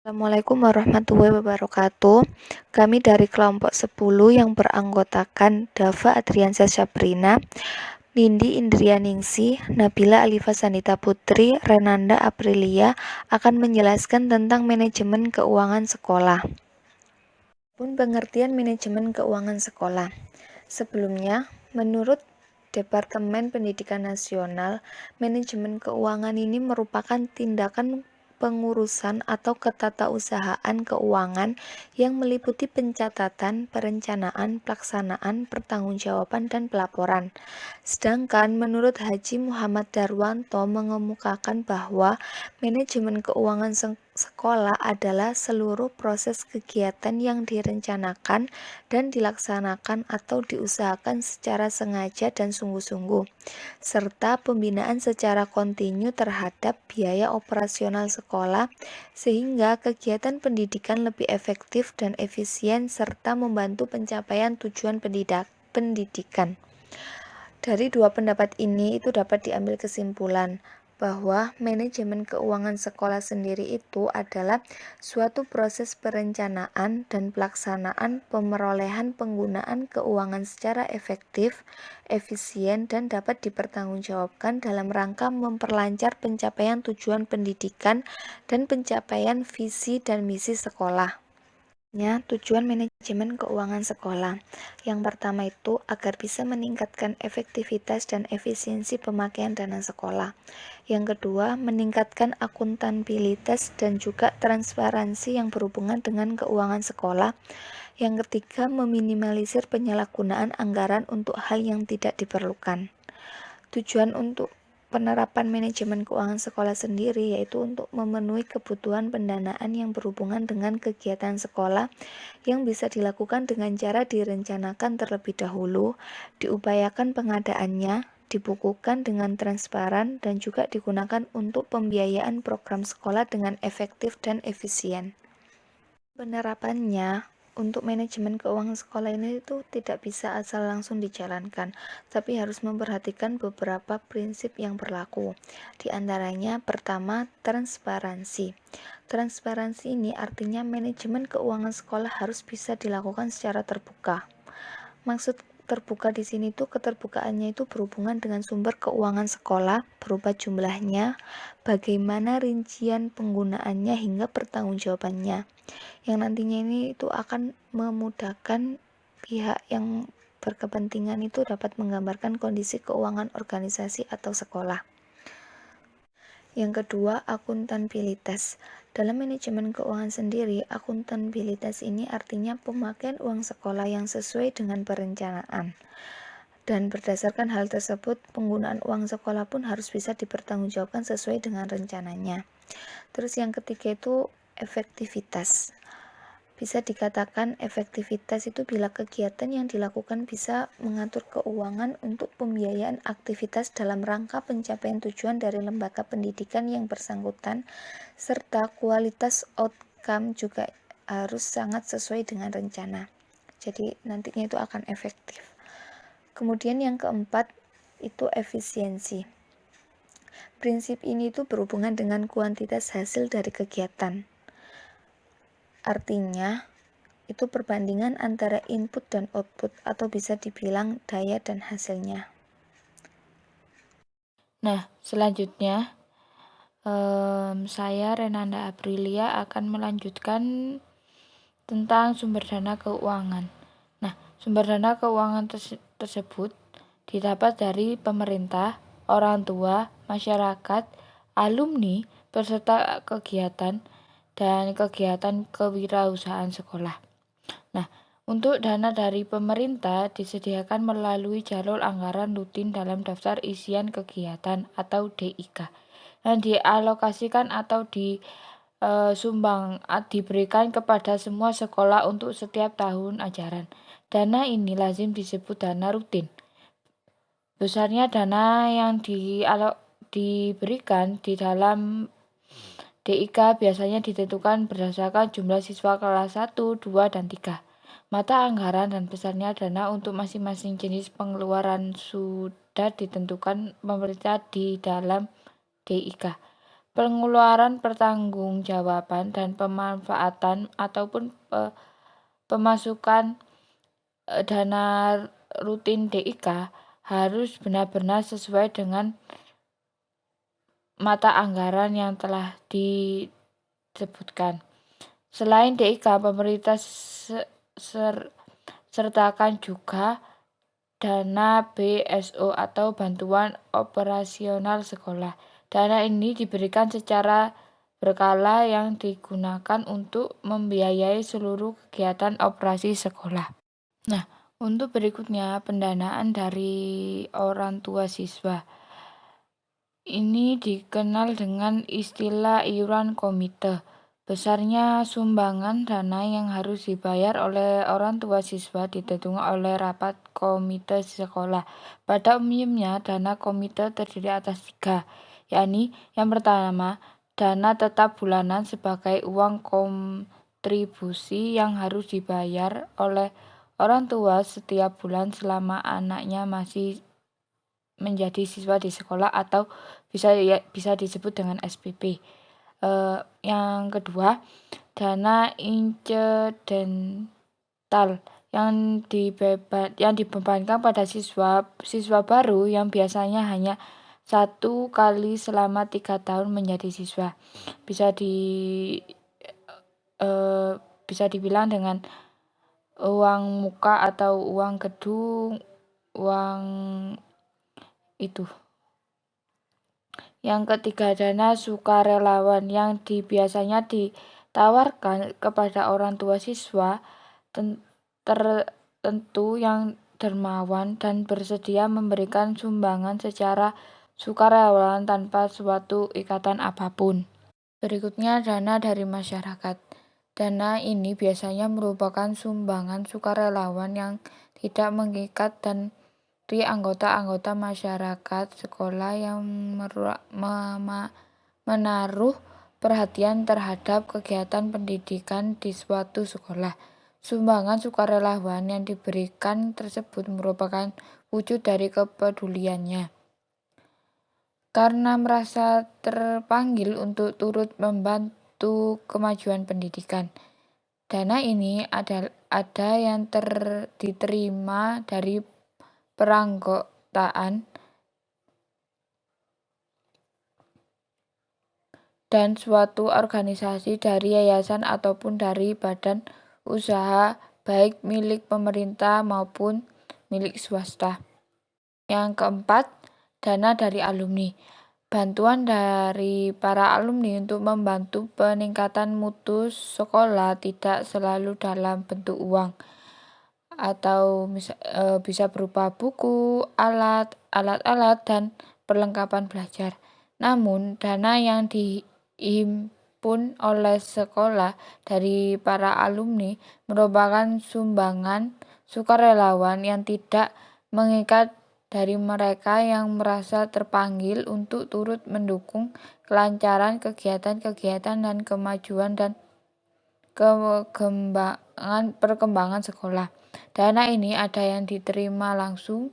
Assalamualaikum warahmatullahi wabarakatuh. Kami dari kelompok 10 yang beranggotakan Dava Adriansyah Sabrina, Nindi Indrianingsi, Nabila Alifa Sanita Putri, Renanda Aprilia akan menjelaskan tentang manajemen keuangan sekolah. Pun pengertian manajemen keuangan sekolah. Sebelumnya, menurut Departemen Pendidikan Nasional, manajemen keuangan ini merupakan tindakan pengurusan atau ketatausahaan keuangan yang meliputi pencatatan, perencanaan, pelaksanaan, pertanggungjawaban, dan pelaporan. Sedangkan menurut Haji Muhammad Darwanto mengemukakan bahwa manajemen keuangan sekolah adalah seluruh proses kegiatan yang direncanakan dan dilaksanakan atau diusahakan secara sengaja dan sungguh-sungguh, serta pembinaan secara kontinu terhadap biaya operasional sekolah sehingga kegiatan pendidikan lebih efektif dan efisien serta membantu pencapaian tujuan pendidikan. Dari dua pendapat ini itu dapat diambil kesimpulan bahwa manajemen keuangan sekolah sendiri itu adalah suatu proses perencanaan dan pelaksanaan pemerolehan penggunaan keuangan secara efektif, efisien, dan dapat dipertanggungjawabkan dalam rangka memperlancar pencapaian tujuan pendidikan dan pencapaian visi dan misi sekolah. Tujuan manajemen keuangan sekolah. Yang pertama itu agar bisa meningkatkan efektivitas dan efisiensi pemakaian dana sekolah. Yang kedua, meningkatkan akuntabilitas dan juga transparansi yang berhubungan dengan keuangan sekolah. Yang ketiga, meminimalisir penyalahgunaan anggaran untuk hal yang tidak diperlukan. Tujuan untuk penerapan manajemen keuangan sekolah sendiri yaitu untuk memenuhi kebutuhan pendanaan yang berhubungan dengan kegiatan sekolah yang bisa dilakukan dengan cara direncanakan terlebih dahulu, diupayakan pengadaannya, dibukukan dengan transparan, dan juga digunakan untuk pembiayaan program sekolah dengan efektif dan efisien. Penerapannya untuk manajemen keuangan sekolah ini itu tidak bisa asal langsung dijalankan, tapi harus memperhatikan beberapa prinsip yang berlaku. Di antaranya, pertama, transparansi. Transparansi ini artinya manajemen keuangan sekolah harus bisa dilakukan secara terbuka. Maksud terbuka di sini tuh keterbukaannya itu berhubungan dengan sumber keuangan sekolah berupa jumlahnya, bagaimana rincian penggunaannya hingga pertanggungjawabannya. Yang nantinya ini itu akan memudahkan pihak yang berkepentingan itu dapat menggambarkan kondisi keuangan organisasi atau sekolah. Yang kedua, akuntabilitas. Dalam manajemen keuangan sendiri, akuntabilitas ini artinya pemakaian uang sekolah yang sesuai dengan perencanaan. Dan berdasarkan hal tersebut, penggunaan uang sekolah pun harus bisa dipertanggungjawabkan sesuai dengan rencananya. Terus yang ketiga itu efektivitas. Bisa dikatakan efektivitas itu bila kegiatan yang dilakukan bisa mengatur keuangan untuk pembiayaan aktivitas dalam rangka pencapaian tujuan dari lembaga pendidikan yang bersangkutan, serta kualitas outcome juga harus sangat sesuai dengan rencana. Jadi nantinya itu akan efektif. Kemudian yang keempat itu efisiensi. Prinsip ini itu berhubungan dengan kuantitas hasil dari kegiatan. Artinya, itu perbandingan antara input dan output atau bisa dibilang daya dan hasilnya. Nah, selanjutnya saya Renanda Aprilia akan melanjutkan tentang sumber dana keuangan. Nah, sumber dana keuangan tersebut didapat dari pemerintah, orang tua, masyarakat, alumni, peserta kegiatan, dan kegiatan kewirausahaan sekolah. Nah, untuk dana dari pemerintah disediakan melalui jalur anggaran rutin dalam daftar isian kegiatan atau DIK yang dialokasikan atau diberikan kepada semua sekolah untuk setiap tahun ajaran. Dana ini lazim disebut dana rutin. Besarnya dana yang diberikan di dalam DIK biasanya ditentukan berdasarkan jumlah siswa kelas 1, 2, dan 3. Mata anggaran dan besarnya dana untuk masing-masing jenis pengeluaran sudah ditentukan pemerintah di dalam DIK. pengeluaran pertanggungjawaban dan pemanfaatan ataupun pemasukan dana rutin DIK harus benar-benar sesuai dengan mata anggaran yang telah disebutkan. Selain DIK, pemerintah sertakan juga dana BSO atau bantuan operasional sekolah. Dana ini diberikan secara berkala yang digunakan untuk membiayai seluruh kegiatan operasi sekolah. Nah, untuk berikutnya pendanaan dari orang tua siswa. Ini dikenal dengan istilah iuran komite. Besarnya sumbangan dana yang harus dibayar oleh orang tua siswa ditentukan oleh rapat komite sekolah. Pada umumnya, dana komite terdiri atas 3, yakni yang pertama, dana tetap bulanan sebagai uang kontribusi yang harus dibayar oleh orang tua setiap bulan selama anaknya masih menjadi siswa di sekolah atau bisa disebut dengan SPP. Yang kedua, dana incidental yang dibebankan pada siswa baru yang biasanya hanya 1 kali selama 3 tahun menjadi siswa. Bisa dibilang dengan uang muka atau uang gedung, uang itu. Yang ketiga, dana sukarelawan yang biasanya ditawarkan kepada orang tua siswa tertentu yang dermawan dan bersedia memberikan sumbangan secara sukarelawan tanpa suatu ikatan apapun. Berikutnya, dana dari masyarakat. Dana ini biasanya merupakan sumbangan sukarelawan yang tidak mengikat dan dari anggota-anggota masyarakat sekolah yang menaruh perhatian terhadap kegiatan pendidikan di suatu sekolah. Sumbangan sukarelawan yang diberikan tersebut merupakan wujud dari kepeduliannya. Karena merasa terpanggil untuk turut membantu kemajuan pendidikan. Dana ini ada yang diterima dari peranggotaan dan suatu organisasi, dari yayasan ataupun dari badan usaha baik milik pemerintah maupun milik swasta. Yang keempat, dana dari alumni. Bantuan dari para alumni untuk membantu peningkatan mutu sekolah tidak selalu dalam bentuk uang atau bisa berupa buku, alat-alat dan perlengkapan belajar. Namun, dana yang dihimpun oleh sekolah dari para alumni merupakan sumbangan sukarelawan yang tidak mengikat dari mereka yang merasa terpanggil untuk turut mendukung kelancaran kegiatan-kegiatan dan kemajuan dan perkembangan sekolah. Dana ini ada yang diterima langsung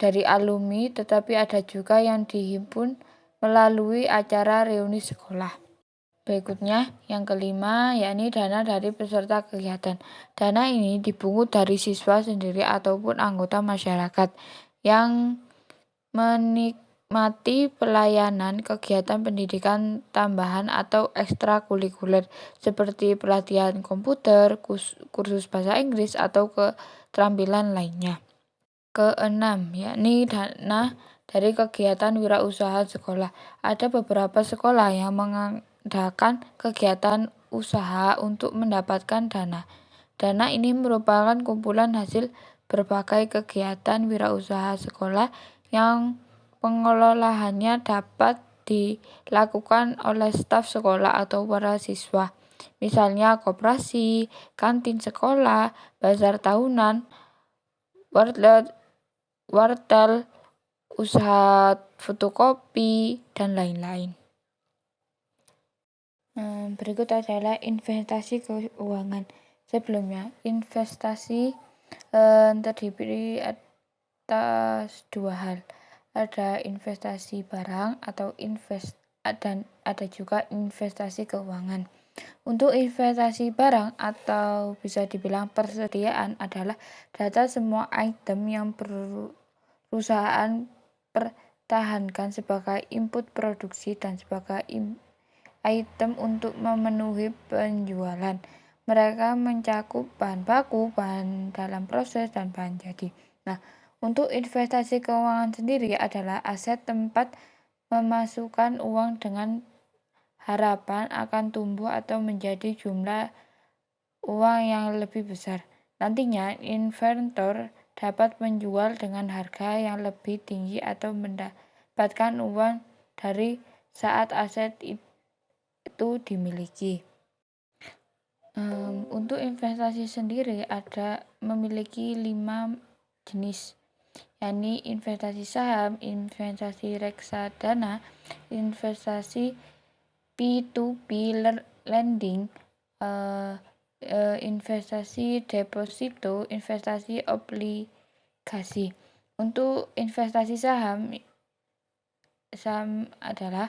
dari alumni, tetapi ada juga yang dihimpun melalui acara reuni sekolah. Berikutnya, yang kelima, yakni dana dari peserta kegiatan. Dana ini dipungut dari siswa sendiri ataupun anggota masyarakat yang menikmati pelayanan kegiatan pendidikan tambahan atau ekstrakurikuler seperti pelatihan komputer, kursus bahasa Inggris, atau keterampilan lainnya. Keenam, yakni dana dari kegiatan wirausaha sekolah. Ada beberapa sekolah yang mengadakan kegiatan usaha untuk mendapatkan dana. Dana ini merupakan kumpulan hasil berbagai kegiatan wirausaha sekolah yang pengelolaannya dapat dilakukan oleh staf sekolah atau para siswa. Misalnya koperasi, kantin sekolah, bazar tahunan, wartel, usaha fotokopi, dan lain-lain. Berikut adalah investasi keuangan. Sebelumnya, investasi terdiri atas 2 hal. Ada investasi barang atau ada juga investasi keuangan. Untuk investasi barang atau bisa dibilang persediaan adalah data semua item yang perusahaan pertahankan sebagai input produksi dan sebagai item untuk memenuhi penjualan. Mereka mencakup bahan baku, bahan dalam proses, dan bahan jadi. Nah, untuk investasi keuangan sendiri adalah aset tempat memasukkan uang dengan harapan akan tumbuh atau menjadi jumlah uang yang lebih besar. Nantinya, investor dapat menjual dengan harga yang lebih tinggi atau mendapatkan uang dari saat aset itu dimiliki. Untuk investasi sendiri memiliki 5 jenis, yakni investasi saham, investasi reksadana, investasi P2P lending, investasi deposito, investasi obligasi. Untuk investasi saham adalah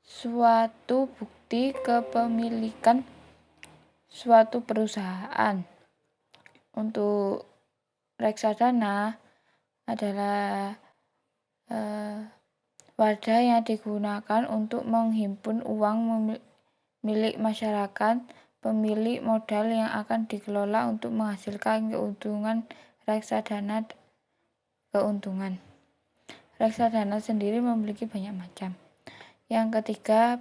suatu bukti kepemilikan suatu perusahaan. Untuk reksadana adalah wadah yang digunakan untuk menghimpun uang milik masyarakat, pemilik modal yang akan dikelola untuk menghasilkan keuntungan. Reksadana sendiri memiliki banyak macam. Yang ketiga,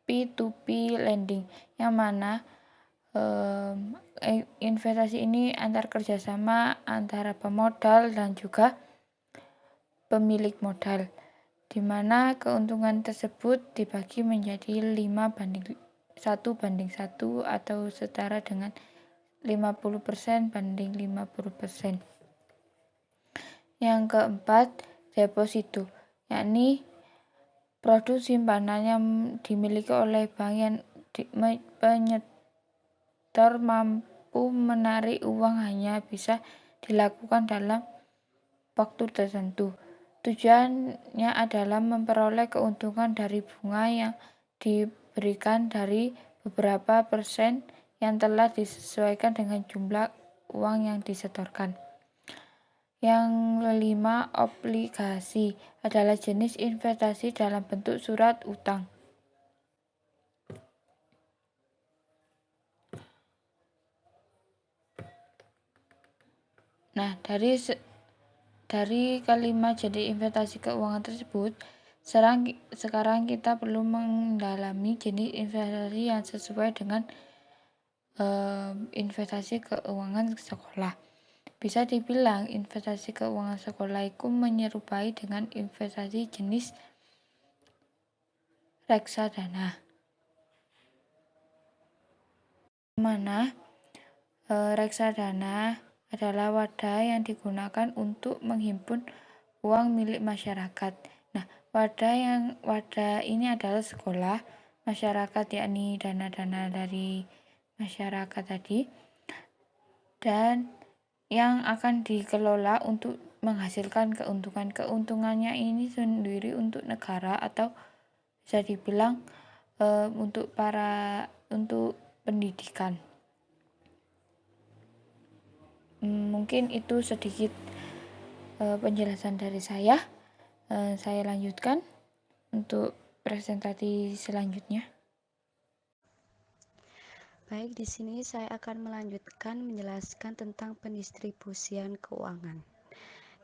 P2P lending, yang mana investasi ini antar kerjasama antara pemodal dan juga pemilik modal, di mana keuntungan tersebut dibagi menjadi 5:1 atau setara dengan 50% banding 50%. Yang keempat, deposito, yakni produk simpanan yang dimiliki oleh bank yang penyetor mampu menarik uang hanya bisa dilakukan dalam waktu tertentu. Tujuannya adalah memperoleh keuntungan dari bunga yang diberikan dari beberapa persen yang telah disesuaikan dengan jumlah uang yang disetorkan. Yang kelima, obligasi adalah jenis investasi dalam bentuk surat utang. Nah, dari kelima jenis investasi keuangan tersebut, sekarang kita perlu mendalami jenis investasi yang sesuai dengan investasi keuangan sekolah. Bisa dibilang investasi keuangan sekolah itu menyerupai dengan investasi jenis reksadana, mana reksadana adalah wadah yang digunakan untuk menghimpun uang milik masyarakat. Nah, wadah ini adalah sekolah, masyarakat, yakni dana-dana dari masyarakat tadi, dan yang akan dikelola untuk menghasilkan keuntungan. Keuntungannya ini sendiri untuk negara atau bisa dibilang untuk pendidikan. Mungkin itu sedikit penjelasan dari saya. Saya lanjutkan untuk presentasi selanjutnya. Baik, di sini saya akan melanjutkan menjelaskan tentang pendistribusian keuangan,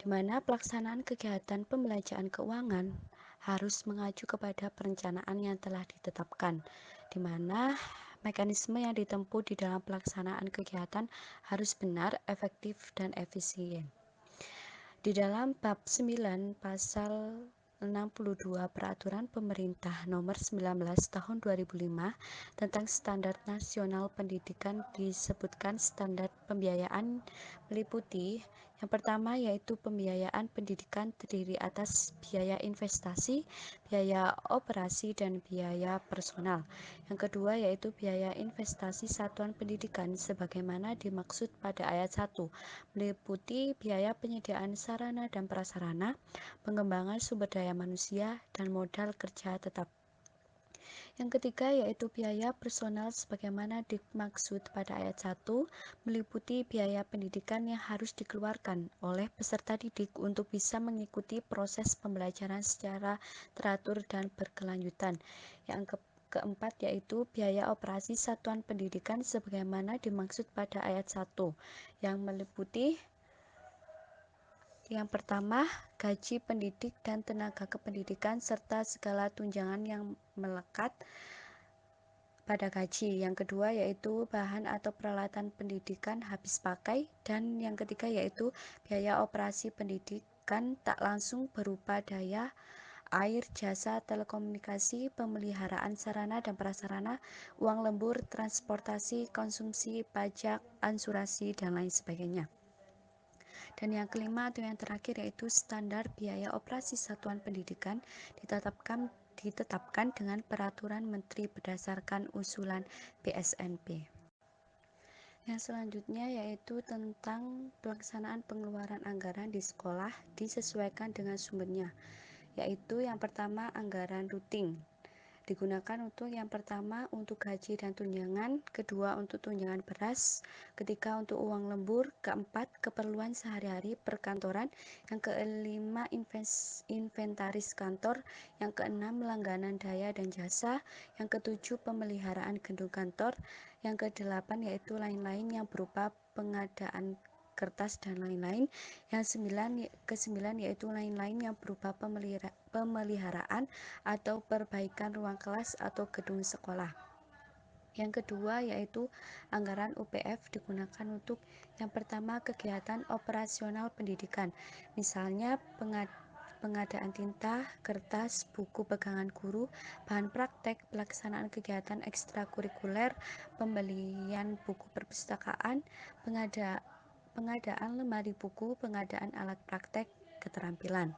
di mana pelaksanaan kegiatan pembelanjaan keuangan harus mengacu kepada perencanaan yang telah ditetapkan, di mana mekanisme yang ditempuh di dalam pelaksanaan kegiatan harus benar, efektif, dan efisien. Di dalam bab 9 pasal 62 Peraturan Pemerintah Nomor 19 Tahun 2005 tentang Standar Nasional Pendidikan disebutkan standar pembiayaan meliputi yang pertama yaitu pembiayaan pendidikan terdiri atas biaya investasi, biaya operasi, dan biaya personal. Yang kedua yaitu biaya investasi satuan pendidikan sebagaimana dimaksud pada ayat 1, meliputi biaya penyediaan sarana dan prasarana, pengembangan sumber daya manusia, dan modal kerja tetap. Yang ketiga yaitu biaya personal sebagaimana dimaksud pada ayat 1, meliputi biaya pendidikan yang harus dikeluarkan oleh peserta didik untuk bisa mengikuti proses pembelajaran secara teratur dan berkelanjutan. Yang keempat yaitu biaya operasi satuan pendidikan sebagaimana dimaksud pada ayat 1, yang meliputi yang pertama, gaji pendidik dan tenaga kependidikan serta segala tunjangan yang melekat pada gaji. Yang kedua yaitu bahan atau peralatan pendidikan habis pakai, dan yang ketiga yaitu biaya operasi pendidikan tak langsung berupa daya, air, jasa, telekomunikasi, pemeliharaan sarana dan prasarana, uang lembur, transportasi, konsumsi, pajak, ansurasi, dan lain sebagainya. Dan yang kelima atau yang terakhir yaitu standar biaya operasi satuan pendidikan ditetapkan dengan peraturan menteri berdasarkan usulan BSNP. Yang selanjutnya yaitu tentang pelaksanaan pengeluaran anggaran di sekolah disesuaikan dengan sumbernya, yaitu yang pertama anggaran rutin digunakan untuk yang pertama untuk gaji dan tunjangan, kedua untuk tunjangan beras, ketiga untuk uang lembur, keempat keperluan sehari-hari perkantoran, yang kelima inventaris kantor, yang keenam langganan daya dan jasa, yang ketujuh pemeliharaan gedung kantor, yang kedelapan yaitu lain-lain yang berupa pengadaan kertas dan lain-lain. Yang kesembilan yaitu lain-lain yang berupa pemeliharaan atau perbaikan ruang kelas atau gedung sekolah. Yang kedua yaitu anggaran UPF digunakan untuk yang pertama kegiatan operasional pendidikan, misalnya pengadaan tinta, kertas, buku pegangan guru, bahan praktek, pelaksanaan kegiatan ekstrakurikuler, pembelian buku perpustakaan, pengadaan lemari buku, pengadaan alat praktek keterampilan.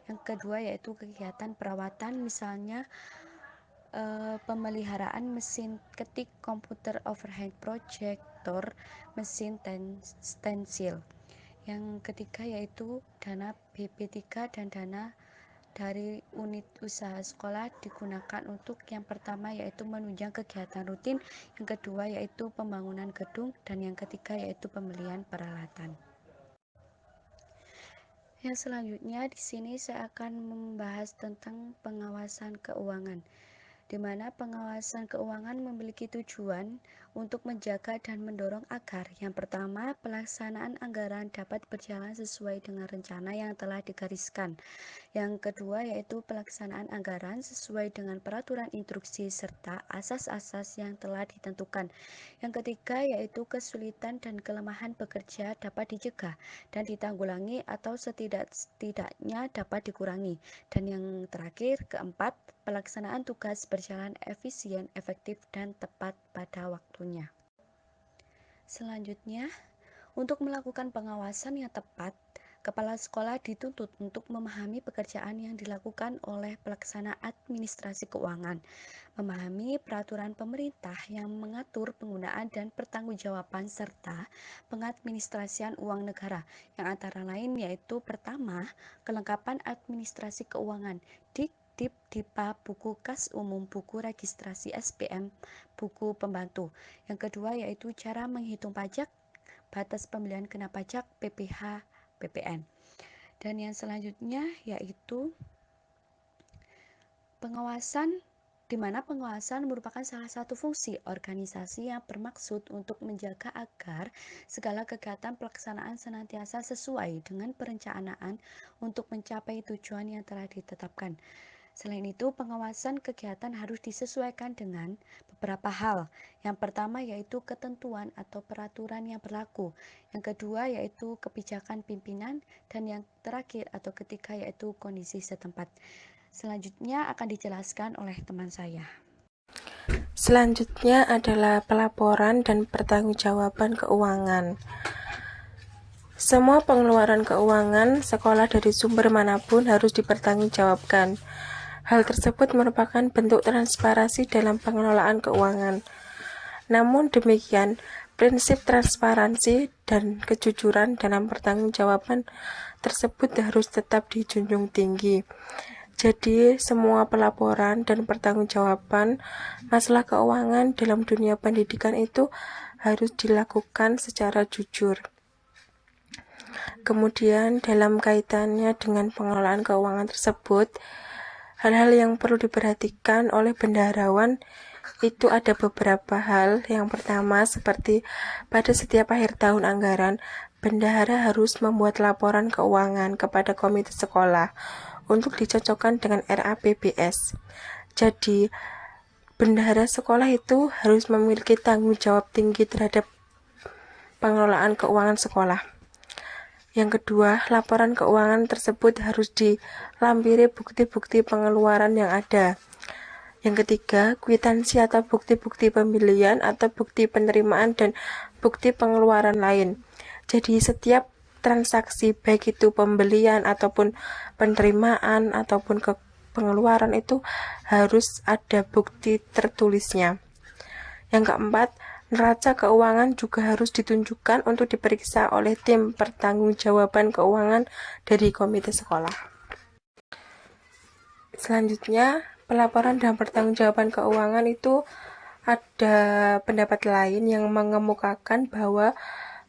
Yang kedua yaitu kegiatan perawatan, misalnya pemeliharaan mesin ketik, komputer overhead projector, mesin stensil. Yang ketiga yaitu dana BP3 dan dana dari unit usaha sekolah digunakan untuk yang pertama yaitu menunjang kegiatan rutin, yang kedua yaitu pembangunan gedung, dan yang ketiga yaitu pembelian peralatan. Yang selanjutnya di sini saya akan membahas tentang pengawasan keuangan, di mana pengawasan keuangan memiliki tujuan untuk menjaga dan mendorong agar yang pertama pelaksanaan anggaran dapat berjalan sesuai dengan rencana yang telah digariskan. Yang kedua yaitu pelaksanaan anggaran sesuai dengan peraturan instruksi serta asas-asas yang telah ditentukan. Yang ketiga yaitu kesulitan dan kelemahan bekerja dapat dicegah dan ditanggulangi atau setidaknya dapat dikurangi. Dan yang terakhir keempat, pelaksanaan tugas berjalan efisien, efektif, dan tepat pada waktunya. Selanjutnya, untuk melakukan pengawasan yang tepat, kepala sekolah dituntut untuk memahami pekerjaan yang dilakukan oleh pelaksana administrasi keuangan, memahami peraturan pemerintah yang mengatur penggunaan dan pertanggungjawaban serta pengadministrasian uang negara, yang antara lain yaitu pertama, kelengkapan administrasi keuangan, Dip, Dipa, buku kas umum, buku registrasi SPM, buku pembantu. Yang kedua yaitu cara menghitung pajak, batas pembelian kena pajak, PPh, PPN. Dan yang selanjutnya yaitu pengawasan, di mana pengawasan merupakan salah satu fungsi organisasi yang bermaksud untuk menjaga agar segala kegiatan pelaksanaan senantiasa sesuai dengan perencanaan untuk mencapai tujuan yang telah ditetapkan. Selain itu, pengawasan kegiatan harus disesuaikan dengan beberapa hal. Yang pertama yaitu ketentuan atau peraturan yang berlaku. Yang kedua yaitu kebijakan pimpinan, dan yang terakhir atau ketiga yaitu kondisi setempat. Selanjutnya akan dijelaskan oleh teman saya. Selanjutnya adalah pelaporan dan pertanggungjawaban keuangan. Semua pengeluaran keuangan sekolah dari sumber manapun harus dipertanggungjawabkan. Hal tersebut merupakan bentuk transparansi dalam pengelolaan keuangan. Namun demikian, prinsip transparansi dan kejujuran dalam pertanggungjawaban tersebut harus tetap dijunjung tinggi. Jadi, semua pelaporan dan pertanggungjawaban masalah keuangan dalam dunia pendidikan itu harus dilakukan secara jujur. Kemudian, dalam kaitannya dengan pengelolaan keuangan tersebut, hal-hal yang perlu diperhatikan oleh bendaharawan itu ada beberapa hal. Yang pertama, seperti pada setiap akhir tahun anggaran, bendahara harus membuat laporan keuangan kepada komite sekolah untuk dicocokkan dengan RAPBS. Jadi, bendahara sekolah itu harus memiliki tanggung jawab tinggi terhadap pengelolaan keuangan sekolah. Yang kedua, laporan keuangan tersebut harus dilampiri bukti-bukti pengeluaran yang ada. Yang ketiga, kwitansi atau bukti-bukti pembelian atau bukti penerimaan dan bukti pengeluaran lain. Jadi setiap transaksi baik itu pembelian ataupun penerimaan ataupun pengeluaran itu harus ada bukti tertulisnya. Yang keempat, neraca keuangan juga harus ditunjukkan untuk diperiksa oleh tim pertanggungjawaban keuangan dari komite sekolah. Selanjutnya, pelaporan dan pertanggungjawaban keuangan itu ada pendapat lain yang mengemukakan bahwa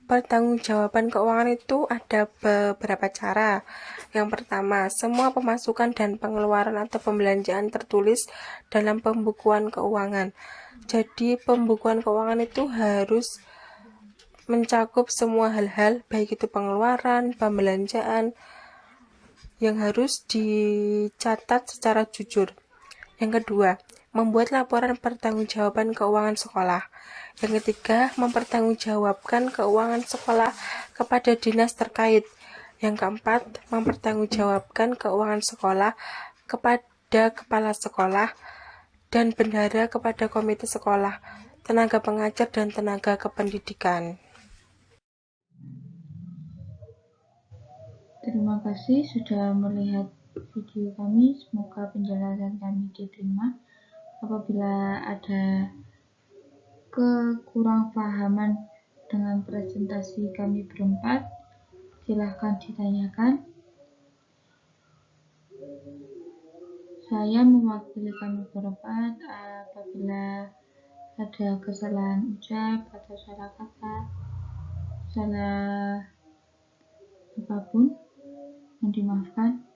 pertanggungjawaban keuangan itu ada beberapa cara. Yang pertama, semua pemasukan dan pengeluaran atau pembelanjaan tertulis dalam pembukuan keuangan. Jadi, pembukuan keuangan itu harus mencakup semua hal-hal, baik itu pengeluaran, pembelanjaan, yang harus dicatat secara jujur. Yang kedua, membuat laporan pertanggungjawaban keuangan sekolah. Yang ketiga, mempertanggungjawabkan keuangan sekolah kepada dinas terkait. Yang keempat, mempertanggungjawabkan keuangan sekolah kepada kepala sekolah dan bendahara kepada komite sekolah, tenaga pengajar dan tenaga kependidikan. Terima kasih sudah melihat video kami. Semoga penjelasan kami diterima. Apabila ada kekurangpahaman dengan presentasi kami berempat, silahkan ditanyakan. Saya mewakili kami berempat. Apabila ada kesalahan ucap atau salah kata, salah apapun, mohon dimaafkan.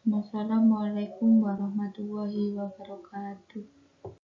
Wassalamualaikum warahmatullahi wabarakatuh.